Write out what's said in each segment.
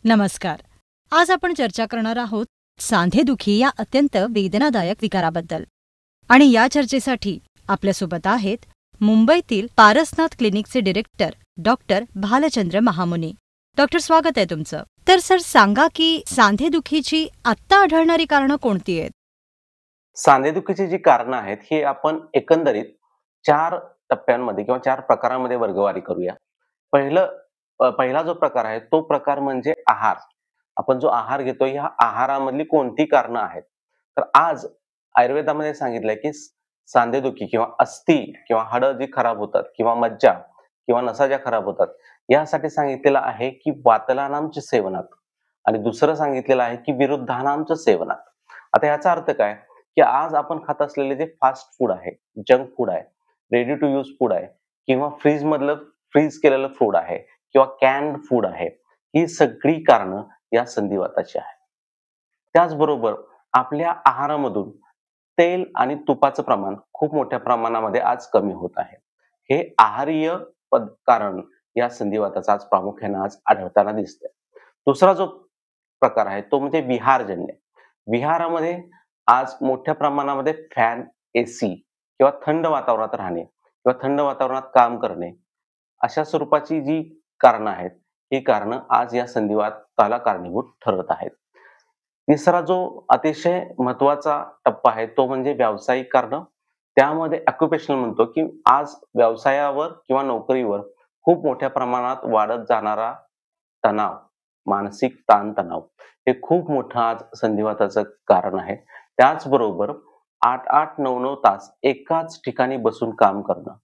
नमस्कार. आज आपण चर्चा करणार आहोत सांधेदुखी या अत्यंत वेदनादायक विकाराबद्दल. आणि या चर्चेसाठी आपल्यासोबत आहेत मुंबईतील पारसनाथ क्लिनिकचे director doctor Bhalchandra Mahamuni. Doctor, स्वागत आहे तुमचं. तर सर, सांगा की सांधेदुखीची आत्ता आढळणारी कारणं कोणती आहेत? सांधेदुखीची जी कारणं आहेत ही आपण एकंदरीत 4 टप्प्यांमध्ये किंवा 4 प्रकारांमध्ये वर्गवारी करूया. पहिला जो प्रकार आहे तो प्रकार म्हणजे आहार. आपण जो आहार घेतो ह्या आहारामधली कोणती कारणं आहेत. तर आज आयुर्वेदामध्ये सांगितलंय की सांधेदुखी किंवा अस्थी किंवा हाडं जी खराब होतात किंवा मज्जा किंवा नसा ज्या खराब होतात यासाठी सांगितलेलं आहे की वातलानांच्या सेवनात, आणि दुसरं सांगितलेलं आहे की विरुद्धानांच्या सेवनात. आता याचा अर्थ काय की आज आपण खात असलेले जे फास्ट फूड आहे, जंक फूड आहे, रेडी टू यूज फूड आहे किंवा फ्रीज केलेलं फूड आहे किंवा कॅन्ड फूड आहे, ही सगळी कारणं या संधिवाताची आहेत. त्याचबरोबर आपल्या आहारामधून तेल आणि तुपाचं प्रमाण खूप मोठ्या प्रमाणामध्ये आज कमी होत आहे. हे आहारीय कारण या संधिवाताचा आज प्रामुख्याने आज आढळताना दिसतंय. दुसरा जो प्रकार आहे तो म्हणजे विहारजन्य. विहारामध्ये आज मोठ्या प्रमाणामध्ये फॅन, एसी किंवा थंड वातावरणात राहणे किंवा थंड वातावरणात काम करणे, अशा स्वरूपाची जी कारणं आहेत ही कारणं आज या संधिवाताला कारणीभूत ठरत आहेत. तिसरा जो अतिशय महत्वाचा टप्पा आहे तो म्हणजे व्यावसायिक कारणं. त्यामध्ये ऑक्युपेशनल म्हणतो की आज व्यवसायावर किंवा नोकरीवर खूप मोठ्या प्रमाणात वाढत जाणारा तणाव, मानसिक ताणतणाव, हे खूप मोठं आज संधिवाताचं कारण आहे. त्याचबरोबर 8-8, 9-9 तास एकाच ठिकाणी बसून काम करणं,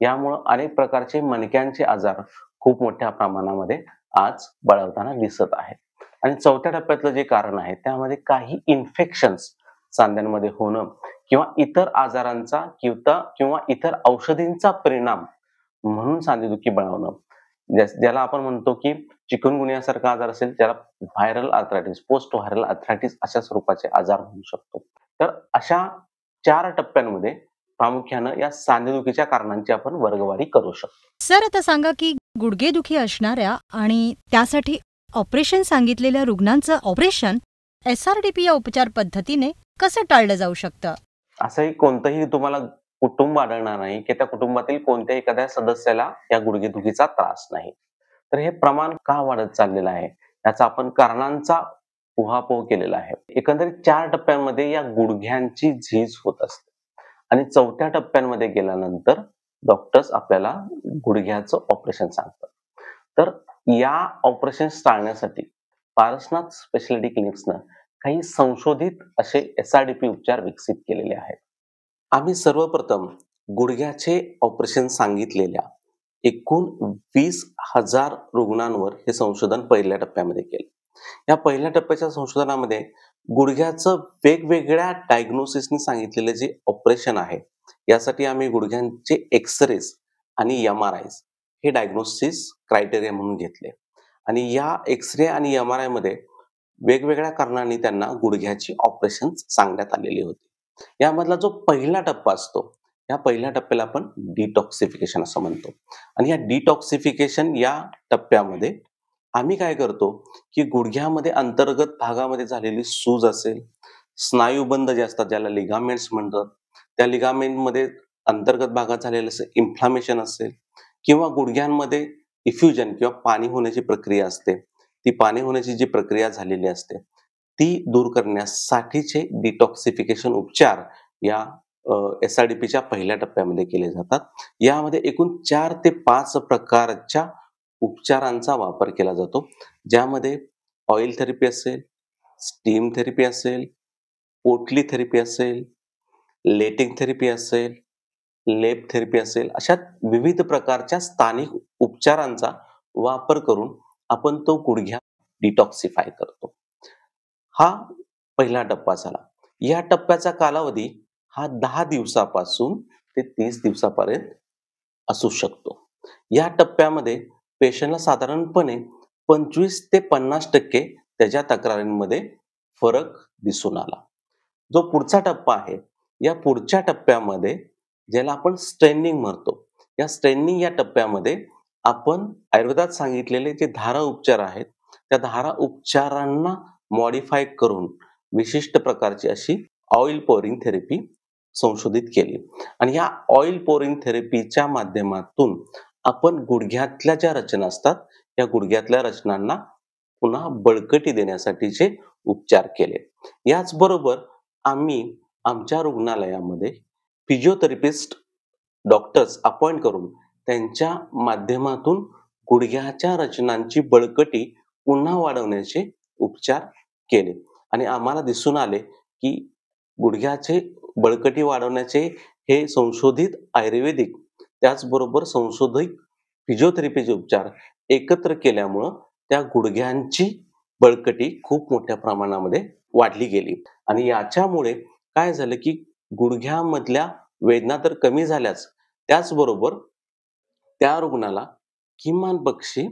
यामुळं अनेक प्रकारचे मणक्यांचे आजार खूप मोठ्या प्रमाणामध्ये आज बळावताना दिसत आहेत. आणि चौथ्या टप्प्यातलं जे कारण आहे त्यामध्ये काही इन्फेक्शन्स सांध्यांमध्ये होणं किंवा इतर आजारांचा किंवा इतर औषधींचा परिणाम म्हणून सांधेदुखी बळावणं, ज्याला आपण म्हणतो की चिकनगुनियासारखा आजार असेल त्याला viral arthritis, post viral arthritis अशा स्वरूपाचे आजार होऊ शकतो. तर अशा 4 टप्प्यांमध्ये प्रामुख्यानं या सांधेदुखीच्या कारणांची आपण वर्गवारी करू शकतो. सर, आता सांगा की गुडघेदुखी असणाऱ्या आणि त्यासाठी ऑपरेशन सांगितलेल्या रुग्णांचं ऑपरेशन SRDP या उपचार पद्धतीने कसं टाळलं जाऊ शकतं? असंही कोणतंही तुम्हाला कुटुंब आढळणार नाही की त्या कुटुंबातील कोणत्याही एखाद्या सदस्याला या गुडघेदुखीचा त्रास नाही. तर हे प्रमाण का वाढत चाललेलं आहे याचा आपण कारणांचा उहापोह केलेला आहे. एकंदरीत 4 टप्प्यांमध्ये या गुडघ्यांची झीज होत असते आणि 4थ्या टप्प्यांमध्ये गेल्यानंतर डॉक्टर्स आपल्याला गुडघ्याचं ऑपरेशन सांगतात. तर या ऑपरेशन टाळण्यासाठी पारसनाथ स्पेशालिटी क्लिनिक्सनं काही संशोधित असे SRDP उपचार विकसित केलेले आहेत. आम्ही सर्वप्रथम गुडघ्याचे ऑपरेशन सांगितलेल्या एकूण 20,000 रुग्णांवर हे संशोधन पहिल्या टप्प्यामध्ये केलं. या पहिल्या टप्प्याच्या संशोधनामध्ये गुडघ्याचं वेगवेगळ्या डायग्नोसिसने सांगितलेले जे ऑपरेशन आहे यासाठी आम्ही गुडघ्यांचे एक्सरेज आणि MRIs हे डायग्नोसिस क्रायटेरिया म्हणून घेतले. आणि या एक्सरे आणि MRI मध्ये वेगवेगळ्या कारणांनी त्यांना गुडघ्याची ऑपरेशन सांगण्यात आलेली होती. यामधला जो पहिला टप्पा असतो या पहिल्या टप्प्याला आपण डिटॉक्सिफिकेशन असं म्हणतो. आणि या डिटॉक्सिफिकेशन या टप्प्यामध्ये आम्ही काय करतो की गुडघ्यामध्ये अंतर्गत भागामध्ये झालेली सूज असेल, स्नायुबंध जे असतात ज्याला लिगामेंट्स म्हणतात, त्या लिगामेंटमध्ये अंतर्गत भागात झालेलं असं इन्फ्लामेशन असेल किंवा गुडघ्यांमध्ये इफ्युजन किंवा पाणी होण्याची प्रक्रिया असते, ती पाणी होण्याची जी प्रक्रिया झालेली असते ती दूर करण्यासाठीचे डिटॉक्सिफिकेशन उपचार या SRDPच्या पहिल्या टप्प्यामध्ये केले जातात. यामध्ये एकूण 4 ते 5 प्रकारच्या उपचारांचा वापर केला जातो, ज्यामध्ये ऑइल थेरपी असेल, स्टीम थेरपी असेल, पोटली थेरपी असेल, लेटिंग थेरपी असेल, लेप थेरपी असेल, अशा विविध प्रकारच्या स्थानिक उपचारांचा वापर करून आपण तो गुडघ्या डिटॉक्सिफाय करतो. हा पहिला टप्पा झाला. या टप्प्याचा कालावधी हा 10 दिवसापासून ते 30 दिवसापर्यंत असू शकतो. या टप्प्यामध्ये पेशंटला साधारणपणे 25 ते 50% त्याच्या तक्रारींमध्ये फरक दिसून आला. जो पुढचा टप्पा आहे या पुढच्या टप्प्यामध्ये ज्याला आपण स्ट्रेनिंग म्हणतो, या स्ट्रेनिंग या टप्प्यामध्ये आपण आयुर्वेदात सांगितलेले जे धारा उपचार आहेत त्या धारा उपचारांना मॉडिफाय करून विशिष्ट प्रकारची अशी ऑइल पोरिंग थेरपी संशोधित केली. आणि या ऑइल पोरिंग थेरपीच्या माध्यमातून आपण गुडघ्यातल्या ज्या रचना असतात, या गुडघ्यातल्या रचनांना पुन्हा बळकटी देण्यासाठीचे उपचार केले. याचबरोबर आम्ही आमच्या रुग्णालयामध्ये फिजिओथेरपिस्ट डॉक्टर्स अपॉइंट करून त्यांच्या माध्यमातून गुडघ्याच्या रचनांची बळकटी पुन्हा वाढवण्याचे उपचार केले. आणि आम्हाला दिसून आले की गुडघ्याचे बळकटी वाढवण्याचे हे संशोधित आयुर्वेदिक त्याचबरोबर संशोधित फिजिओथेरपीचे उपचार एकत्र केल्यामुळं त्या गुडघ्यांची बळकटी खूप मोठ्या प्रमाणामध्ये वाढली गेली. आणि याच्यामुळे काय झालं की गुडघ्यामधल्या वेदना तर कमी झाल्याच, त्याचबरोबर त्या रुग्णाला किमान पक्षी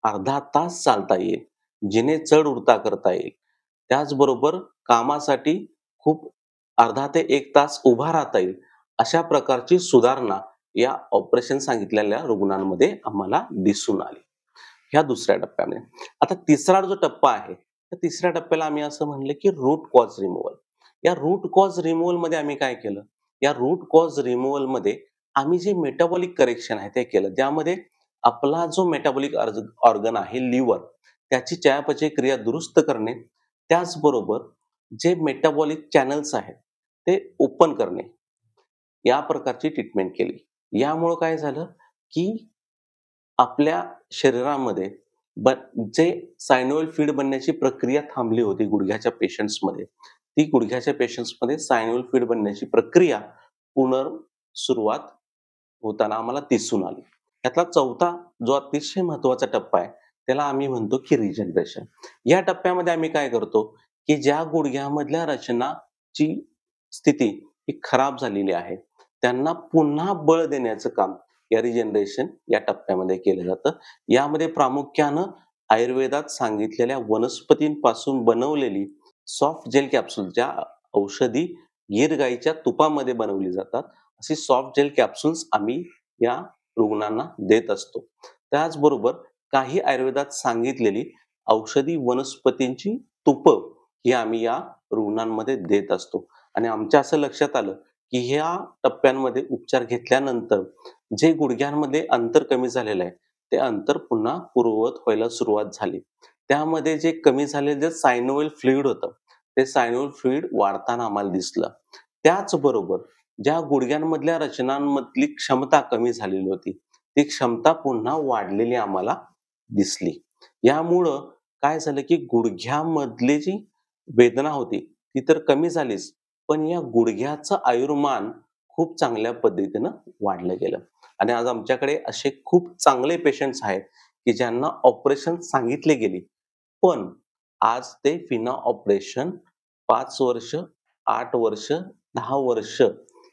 अर्धा तास चालता येईल, जिने चढ उतार करता येईल. त्याचबरोबर कामासाठी खूप अर्धा ते 1 तास उभा राहता येईल, अशा प्रकारची सुधारणा या ऑपरेशन सांगितलेल्या रुग्णांमध्ये आम्हाला दिसून आली. ह्या दुसऱ्या टप्प्यामध्ये. आता तिसरा जो टप्पा आहे, त्या तिसऱ्या टप्प्याला आम्ही असं म्हणलं की रूट कॉज रिमूव्हल. या रूट कॉज रिमूव्हलमध्ये आम्ही काय केलं? या रूट कॉज रिमूव्हलमध्ये आम्ही जे मेटाबॉलिक करेक्शन आहे ते केलं. त्यामध्ये आपला जो मेटाबॉलिक ऑर्गन आहे लिव्हर, त्याची चयापचय क्रिया दुरुस्त करणे, त्याचबरोबर जे मेटाबॉलिक चॅनल्स आहेत ते ओपन करणे, या प्रकारची ट्रीटमेंट केली. यामुळं काय झालं की आपल्या शरीरामध्ये जे सायनोव्हियल फ्लुइड बनण्याची प्रक्रिया थांबली होती गुडघ्याच्या पेशंट्समध्ये, ती गुडघ्याच्या पेशंट्समध्ये सायनोव्हियल फ्लुइड बनण्याची प्रक्रिया पुनर्सुरुवात होताना आम्हाला दिसून आली. यातला चौथा जो अतिशय महत्वाचा टप्पा आहे, त्याला आम्ही म्हणतो की रिजनरेशन. या टप्प्यामध्ये आम्ही काय करतो की ज्या गुडघ्यामधल्या रचनाची स्थिती ही खराब झालेली आहे, त्यांना पुन्हा बळ देण्याचं काम या रिजनरेशन या टप्प्यामध्ये केलं जातं. यामध्ये प्रामुख्यानं आयुर्वेदात सांगितलेल्या वनस्पतींपासून बनवलेली सॉफ्ट जेल कॅप्सूल, ज्या औषधी गीर गाईच्या तुपामध्ये बनवली जातात, अशी सॉफ्ट जेल कॅप्सूल्स आम्ही या रुग्णांना देत असतो. त्याचबरोबर काही आयुर्वेदात सांगितलेली औषधी वनस्पतींची तुपं ही आम्ही या रुग्णांमध्ये देत असतो. आणि आमच्या असं लक्षात आलं की ह्या टप्प्यांमध्ये उपचार घेतल्यानंतर जे गुडघ्यांमध्ये अंतर कमी झालेलं आहे, ते अंतर पुन्हा पूर्ववत व्हायला सुरुवात झाली. त्यामध्ये जे कमी झालेलं जे सायनोव्हियल फ्लुइड होतं, ते सायनोव्हियल फ्लुइड वाढताना आम्हाला दिसलं. त्याचबरोबर ज्या गुडघ्यांमधल्या रचनांमधली क्षमता कमी झालेली होती, ती क्षमता पुन्हा वाढलेली आम्हाला दिसली. यामुळं काय झालं की गुडघ्यामधली जी वेदना होती ती तर कमी झालीच, पण या गुडघ्याचं आयुर्मान खूप चांगल्या पद्धतीनं वाढलं गेलं. आणि आज आमच्याकडे असे खूप चांगले पेशंट्स आहेत की ज्यांना ऑपरेशन सांगितले गेले, पण आज ते विना ऑपरेशन 5 वर्ष, 8 वर्ष, 10 वर्ष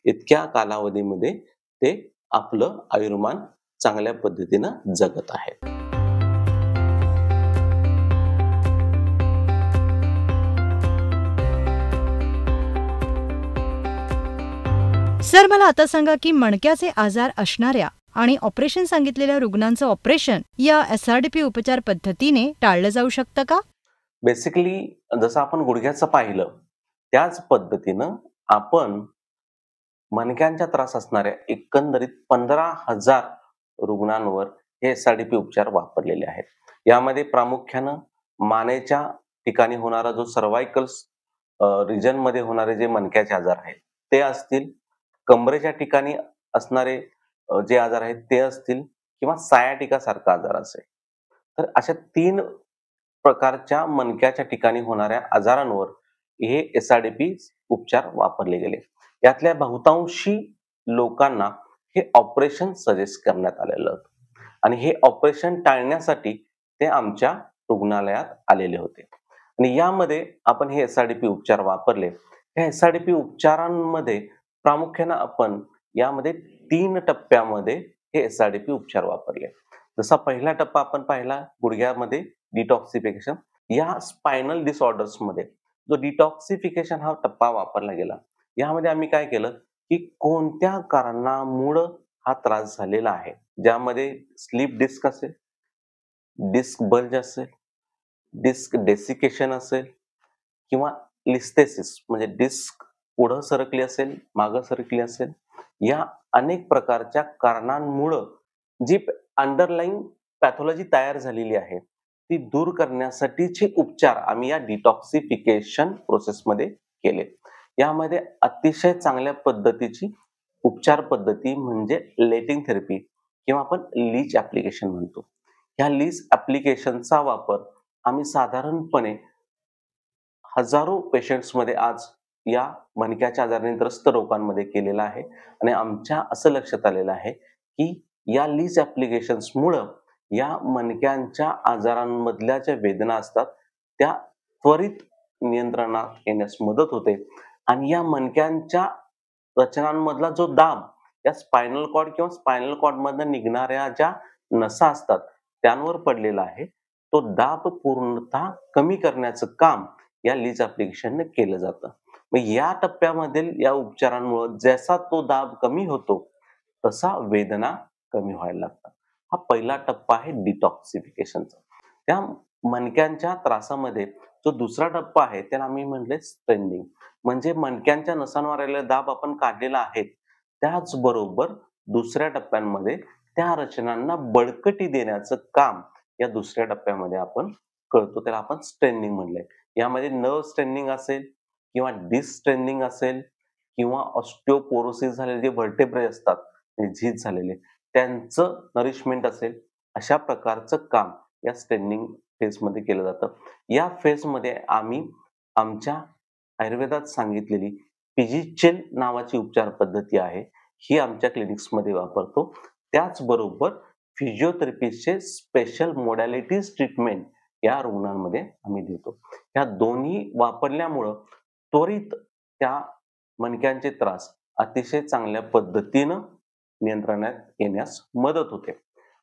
इतक्या कालावधीमध्ये ते आपलं आयुर्मान चांगल्या पद्धतीनं जगत आहेत. सर, मला आता सांगा की मणक्याचे आजार असणाऱ्या आणि ऑपरेशन सांगितलेल्या रुग्णांचं ऑपरेशन या SRDP उपचार पद्धतीने टाळलं जाऊ शकतं का? बेसिकली जसं आपण गुडघ्याचं पाहिलं, त्याच पद्धतीनं आपण मणक्यांचा त्रास असणाऱ्या एकंदरीत 15,000 रुग्णांवर हे SRDP उपचार वापरलेले आहेत. यामध्ये प्रामुख्यानं मानेच्या ठिकाणी होणारा जो सर्व्हायकल रिजनमध्ये होणारे जे मणक्याचे आजार आहेत ते असतील, कमरेच्या ठिकाणी असणारे जे आजार आहेत ते असतील, किंवा सायाटिका सारखा आजार असेल. तर अशा 3 प्रकारच्या मणक्याच्या ठिकाणी होणाऱ्या आजारांवर हे SRDP उपचार वापरले गेले. यातल्या बहुतांशी लोकांना हे ऑपरेशन सजेस्ट करण्यात आलेलं होतं. आणि हे ऑपरेशन टाळण्यासाठी ते आमच्या रुग्णालयात आलेले होते. आणि यामध्ये आपण हे SRDP उपचार वापरले. ह्या SRDP उपचारांमध्ये प्रामुख्यानं आपण यामध्ये 3 टप्प्यामध्ये हे SRDP उपचार वापरले. जसा पहिला टप्पा आपण पाहिला गुडघ्यामध्ये डिटॉक्सिफिकेशन. या स्पायनल डिसऑर्डर्समध्ये जो डिटॉक्सिफिकेशन हा टप्पा वापरला गेला. यामध्ये आम्ही काय केलं की कोणत्या कारणामुळं हा त्रास झालेला आहे, ज्यामध्ये स्लीप डिस्क असेल, डिस्क बल्ज असेल, डिस्क डेसिकेशन असेल किंवा लिस्थेसिस म्हणजे डिस्क पुढं सरकली असेल, मागं सरकली असेल, या अनेक प्रकारच्या कारणांमुळं जी अंडरलाईंग पॅथॉलॉजी तयार झालेली आहे ती दूर करण्यासाठीचे उपचार आम्ही या डिटॉक्सिफिकेशन प्रोसेसमध्ये केले. यामध्ये अतिशय चांगल्या पद्धतीची उपचार पद्धती म्हणजे लेटिंग थेरपी किंवा आपण लीच ऍप्लिकेशन म्हणतो. ह्या लीच ऍप्लिकेशनचा वापर आम्ही साधारणपणे हजारो पेशंट्समध्ये आज या मणक्याच्या आजाराने ग्रस्त लोकांमध्ये केलेला आहे आणि आमच्या असं लक्षात आलेलं आहे की या लीच ऍप्लिकेशन्समुळं या मणक्यांच्या आजारांमधल्या ज्या वेदना असतात त्या त्वरित नियंत्रणात येण्यास मदत होते आणि या मणक्यांच्या रचनांमधला जो दाब या स्पायनल कॉर्ड किंवा स्पायनल कॉर्डमधनं निघणाऱ्या ज्या नसा असतात त्यांवर पडलेला आहे तो दाब पूर्णतः कमी करण्याचं काम या लीच ऍप्लिकेशनने केलं जातं. मग या टप्प्यामधील या उपचारांमुळे जसा तो दाब कमी होतो तसा वेदना कमी व्हायला लागतात. हा पहिला टप्पा आहे डिटॉक्सिफिकेशनचा. त्या मणक्यांच्या त्रासामध्ये जो दुसरा टप्पा आहे त्याला आम्ही म्हणले स्ट्रेनिंग. म्हणजे मणक्यांच्या नसांवर आलेला दाब आपण काढलेला आहे त्याचबरोबर दुसऱ्या टप्प्यांमध्ये त्या रचनांना बळकटी देण्याचं काम या दुसऱ्या टप्प्यामध्ये आपण करतो. त्याला आपण स्ट्रेनिंग म्हणलंय. यामध्ये नर्व स्ट्रेनिंग असेल किंवा डिस्ट्रेनिंग असेल किंवा ऑस्टिओपोरोसिस झालेले जे व्हर्टेब्रे असतात झीज झालेले त्यांचं नरिशमेंट असेल अशा प्रकारचं काम या स्ट्रेनिंग फेजमध्ये केलं जातं. या फेजमध्ये आम्ही आमच्या आयुर्वेदात सांगितलेली पिजिचेल नावाची उपचार पद्धती आहे ही आमच्या क्लिनिक्समध्ये वापरतो. त्याचबरोबर फिजिओथेरपीचे स्पेशल मोडॅलिटीज ट्रीटमेंट या रुग्णांमध्ये आम्ही देतो. ह्या दोन्ही वापरल्यामुळं त्वरित त्या मणक्यांचे त्रास अतिशय चांगल्या पद्धतीनं नियंत्रणात येण्यास मदत होते.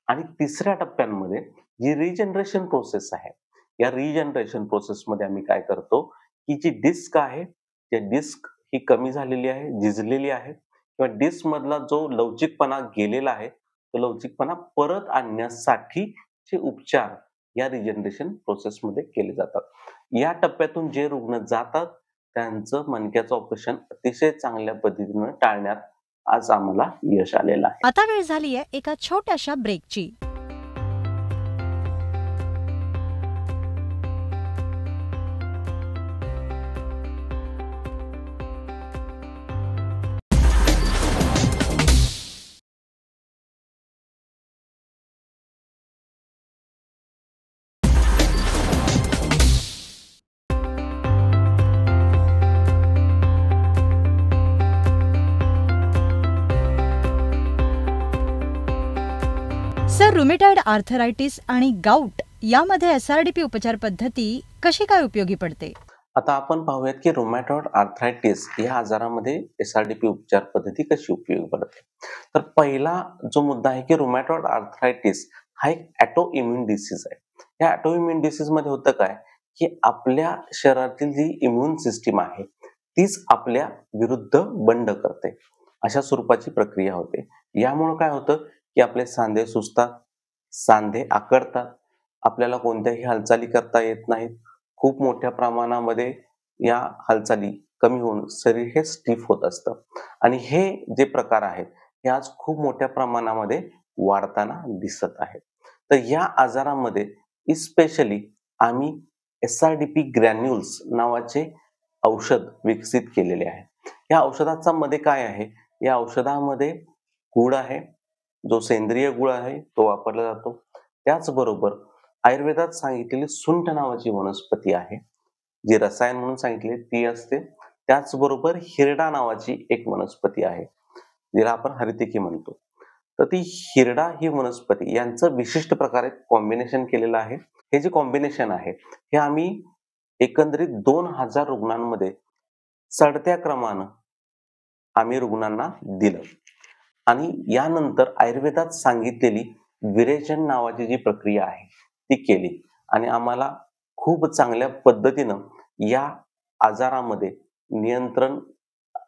आणि तिसऱ्या टप्प्यांमध्ये जी रिजनरेशन प्रोसेस आहे या रिजनरेशन प्रोसेसमध्ये आम्ही काय करतो की जी डिस्क आहे त्या डिस्क ही कमी झालेली आहे, झिजलेली आहे किंवा डिस्क मधला जो लवचिकपणा गेलेला आहे तो लवचिकपणा परत आणण्यासाठीचे उपचार या रिजनरेशन प्रोसेसमध्ये केले जातात. या टप्प्यातून जे रुग्ण जातात त्यांचं मणक्याचं ऑपरेशन अतिशय चांगल्या पद्धतीने टाळण्यात आज आम्हाला यश आलेलं आहे. आता वेळ झाली आहे एका छोट्याशा ब्रेकची. सर, रुमेटॉइड आर्थरायटिस आणि गाऊट यामध्ये एसआरडीपी उपचार पद्धती कशी काय उपयोगी पडते? आता आपण पाहूयात की रुमॅटॉइड आर्थरायटिस या आजारामध्ये एसआरडीपी उपचार पद्धती कशी उपयोगी पडते. तर पहिला जो मुद्दा आहे की रुमॅटॉइड आर्थरायटिस हा एक ऑटो इम्युन डिसीज आहे. या ऑटो इम्युन डिसीज मध्ये होतं काय की आपल्या शरीरातील जी इम्युन सिस्टीम आहे तीच आपल्या विरुद्ध बंड करते अशा स्वरूपाची प्रक्रिया होते. यामुळे काय होतं की आपले सांधे सुजतात, सांधे आकडतात, आपल्याला कोणत्याही हालचाली करता येत नाहीत. खूप मोठ्या प्रमाणामध्ये या हालचाली कमी होऊन शरीर हे स्टिफ होत असतं आणि हे जे प्रकार आहेत हे आज खूप मोठ्या प्रमाणामध्ये वाढताना दिसत आहेत. तर या आजारामध्ये इस्पेशली आम्ही एसआरडीपी ग्रॅन्युल्स नावाचे औषध विकसित केलेले आहे. या औषधाचा मध्ये काय आहे, या औषधामध्ये गुळ आहे, जो सेंद्रिय गुळ आहे तो वापरला जातो. त्याचबरोबर आयुर्वेदात सांगितलेली सुंठ नावाची वनस्पती आहे जी रसायन म्हणून सांगितले ती असते. त्याचबरोबर हिरडा नावाची एक वनस्पती आहे जिला आपण हरितिकी म्हणतो. तर ती हिरडा ही वनस्पती यांचं विशिष्ट प्रकारे कॉम्बिनेशन केलेलं आहे. हे जे कॉम्बिनेशन आहे हे आम्ही एकंदरीत 2000 रुग्णांमध्ये चढत्या क्रमानं आम्ही रुग्णांना दिलं आणि यानंतर आयुर्वेदात सांगितलेली विरेचन नावाची जी प्रक्रिया आहे ती केली आणि आम्हाला खूप चांगल्या पद्धतीनं या आजारामध्ये नियंत्रण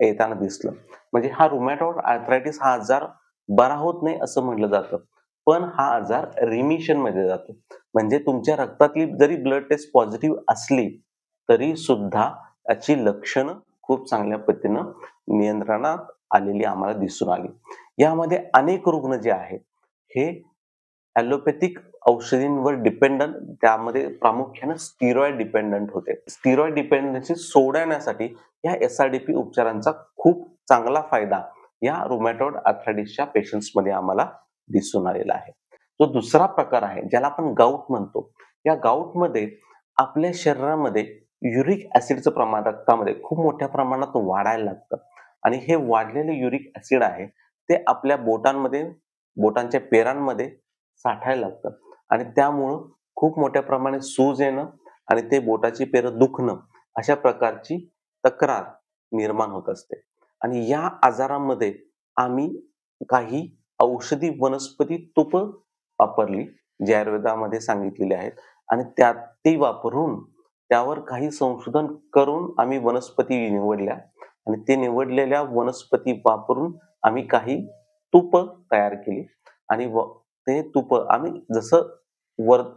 येताना दिसलं. म्हणजे हा रुमॅटॉइड आर्थरायटिस हा आजार बरा होत नाही असं म्हटलं जातं पण हा आजार रिमिशन मध्ये जातो. म्हणजे तुमच्या रक्तातली जरी ब्लड टेस्ट पॉझिटिव्ह असली तरी सुद्धा याची लक्षणं खूप चांगल्या पद्धतीनं नियंत्रणात आलेली आम्हाला दिसून आली. यामध्ये अनेक रुग्ण जे आहेत हे ॲलोपॅथिक औषधींवर डिपेंडंट, त्यामध्ये प्रामुख्याने स्टिरॉइड डिपेंडंट होते. स्टिरॉइड डिपेंडन्सी सोडवण्यासाठी या एसआरडीपी उपचारांचा खूप चांगला फायदा या रुमॅटॉइड आर्थरायटिसच्या पेशंट्समध्ये आम्हाला दिसून आलेला आहे. जो दुसरा प्रकार आहे ज्याला आपण गाऊट म्हणतो, या गाऊटमध्ये आपल्या शरीरामध्ये युरिक ॲसिडचं प्रमाण रक्तामध्ये खूप मोठ्या प्रमाणात वाढायला लागतं आणि हे वाढलेले युरिक ॲसिड आहे ते आपल्या बोटांमध्ये, बोटांच्या पेरांमध्ये साठायला लागतं आणि त्यामुळं खूप मोठ्या प्रमाणात सूज येणं आणि ते बोटाची पेरं दुखणं अशा प्रकारची तक्रार निर्माण होत असते. आणि या आजारामध्ये आम्ही काही औषधी वनस्पती तुपं वापरली, जी आयुर्वेदामध्ये सांगितलेली आहेत आणि ती वापरून त्यावर काही संशोधन करून आम्ही वनस्पती निवडल्या आणि ते निवडलेल्या वनस्पती वापरून आम्ही काही तुपं तयार केली आणि ते तुपं आम्ही जसं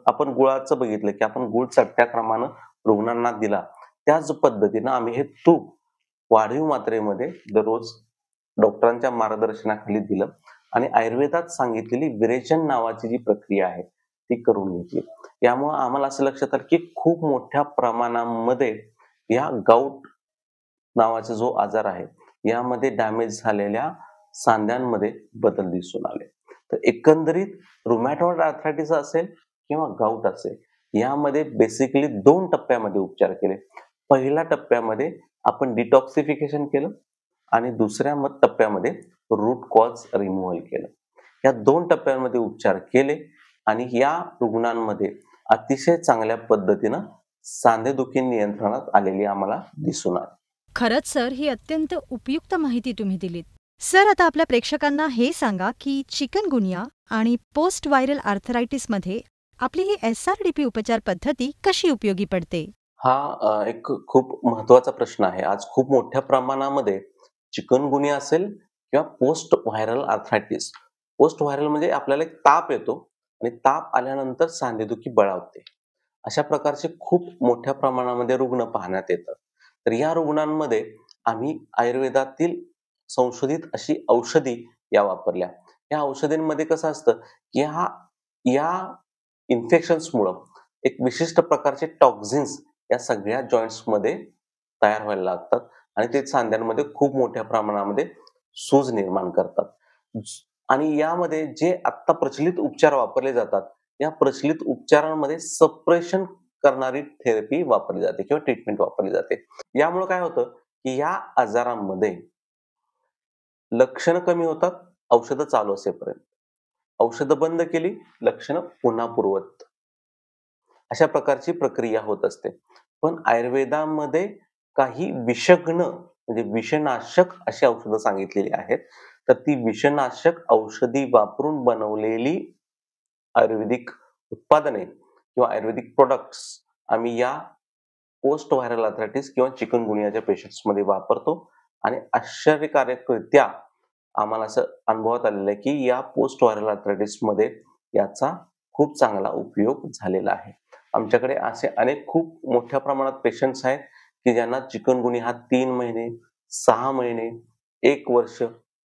आपण गुळाचं बघितलं की आपण गुळ चट्ट्याप्रमाणे रुग्णांना दिला, त्याच पद्धतीनं आम्ही हे तूप वाढीव मात्रेमध्ये दररोज डॉक्टरांच्या मार्गदर्शनाखाली दिलं आणि आयुर्वेदात सांगितलेली विरेचन नावाची जी प्रक्रिया आहे ती करून घेतली. यामुळे आम्हाला असं लक्षात आलं की खूप मोठ्या प्रमाणामध्ये या गाऊट नावाचा जो आजार आहे यामध्ये डॅमेज झालेल्या सांध्यांमध्ये बदल दिसून आले. तर एकंदरीत रुमॅटॉइड आर्थरायटिस असेल किंवा गाऊट असेल, यामध्ये बेसिकली 2 टप्प्यामध्ये उपचार केले. पहिल्या टप्प्यामध्ये आपण डिटॉक्सिफिकेशन केलं आणि दुसऱ्या टप्प्यामध्ये रूट कॉज रिमूव्हल केलं. या 2 टप्प्यांमध्ये उपचार केले आणि या रुग्णांमध्ये अतिशय चांगल्या पद्धतीनं सांधेदुखी नियंत्रणात आलेली आम्हाला दिसून आली. खरंच सर, ही अत्यंत उपयुक्त माहिती तुम्ही दिलीत. सर, आता आपल्या प्रेक्षकांना हे सांगा की चिकनगुनिया आणि पोस्ट व्हायरल आर्थरायटिसमध्ये आपली ही एसआरडीपी उपचार पद्धती कशी उपयोगी पडते? हा एक खूप महत्वाचा प्रश्न आहे. आज खूप मोठ्या प्रमाणामध्ये चिकनगुनिया असेल किंवा post viral arthritis. Post viral म्हणजे आपल्याला एक ताप येतो आणि ताप आल्यानंतर सांधेदुखी बळावते. अशा प्रकारचे खूप मोठ्या प्रमाणामध्ये रुग्ण पाहण्यात येतात. तर या रुग्णांमध्ये आम्ही आयुर्वेदातील संशोधित अशी औषधी या वापरल्या. या औषधींमध्ये कसं असतं की या इन्फेक्शन्समुळं एक विशिष्ट प्रकारचे टॉक्झिन्स या सगळ्या जॉइंट्समध्ये तयार व्हायला लागतात आणि ते सांध्यांमध्ये खूप मोठ्या प्रमाणामध्ये सूज निर्माण करतात. आणि यामध्ये जे आत्ता प्रचलित उपचार वापरले जातात, या प्रचलित उपचारांमध्ये सप्रेशन करणारी थेरपी वापरली जाते किंवा ट्रीटमेंट वापरली जाते. यामुळे काय होतं की या आजारामध्ये लक्षणं कमी होतात औषधं चालू असेपर्यंत. औषधं बंद केली, लक्षणं पुन्हा पूर्ववत. अशा प्रकारची प्रक्रिया होत असते. पण आयुर्वेदामध्ये काही विषघ्न म्हणजे विषनाशक अशी औषधं सांगितलेली आहेत. तर ती विषनाशक औषधी वापरून बनवलेली आयुर्वेदिक उत्पादने किंवा आयुर्वेदिक प्रोडक्ट्स आम्ही या पोस्ट व्हायरल आर्थरायटिस किंवा चिकनगुनियाच्या पेशंट्समध्ये वापरतो आणि आश्चर्यकारकरित्या आम्हाला असं अनुभवात आलेलं आहे की या पोस्ट व्हायरल आर्थरायटिसमध्ये याचा खूप चांगला उपयोग झालेला आहे. आमच्याकडे असे अनेक खूप मोठ्या प्रमाणात पेशंट्स आहेत की ज्यांना चिकनगुनिया हा 3 महिने, 6 महिने, 1 वर्ष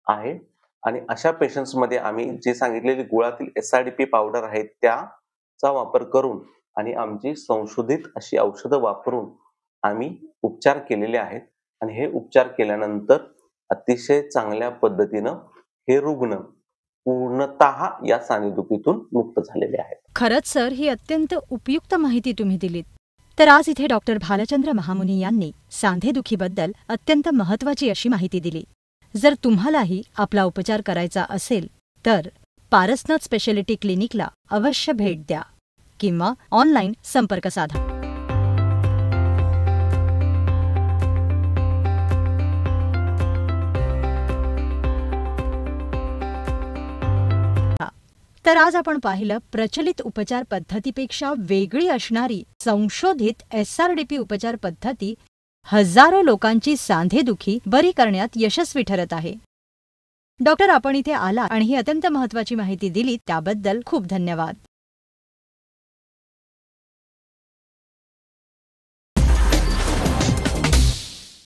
आहे आणि अशा पेशंट्समध्ये आम्ही जे सांगितलेली गुळातील एसआरडीपी पावडर आहे त्याचा वापर करून आणि आमची संशोधित अशी औषधं वापरून आम्ही उपचार केलेले आहेत आणि हे उपचार केल्यानंतर अतिशय चांगल्या पद्धतीनं हे रुग्ण पूर्णतः या सांधेदुखीतून मुक्त झालेले आहेत. खरंच सर, ही अत्यंत उपयुक्त माहिती तुम्ही दिलीत. तर आज इथे डॉक्टर भालचंद्र महामुनी यांनी सांधेदुखीबद्दल अत्यंत महत्त्वाची अशी माहिती दिली. जर तुम्हालाही आपला उपचार करायचा असेल तर पारसनाथ स्पेशालिटी क्लिनिकला अवश्य भेट द्या किंवा ऑनलाईन संपर्क साधा. तर आज आपण पाहिलं प्रचलित उपचार पद्धतीपेक्षा वेगळी असणारी संशोधित एसआरडीपी उपचार पद्धती हजारो लोकांची सांधेदुखी बरी करण्यात यशस्वी ठरत आहे. डॉक्टर, आपण इथे आला आणि ही अत्यंत महत्वाची माहिती दिली त्याबद्दल खूप धन्यवाद.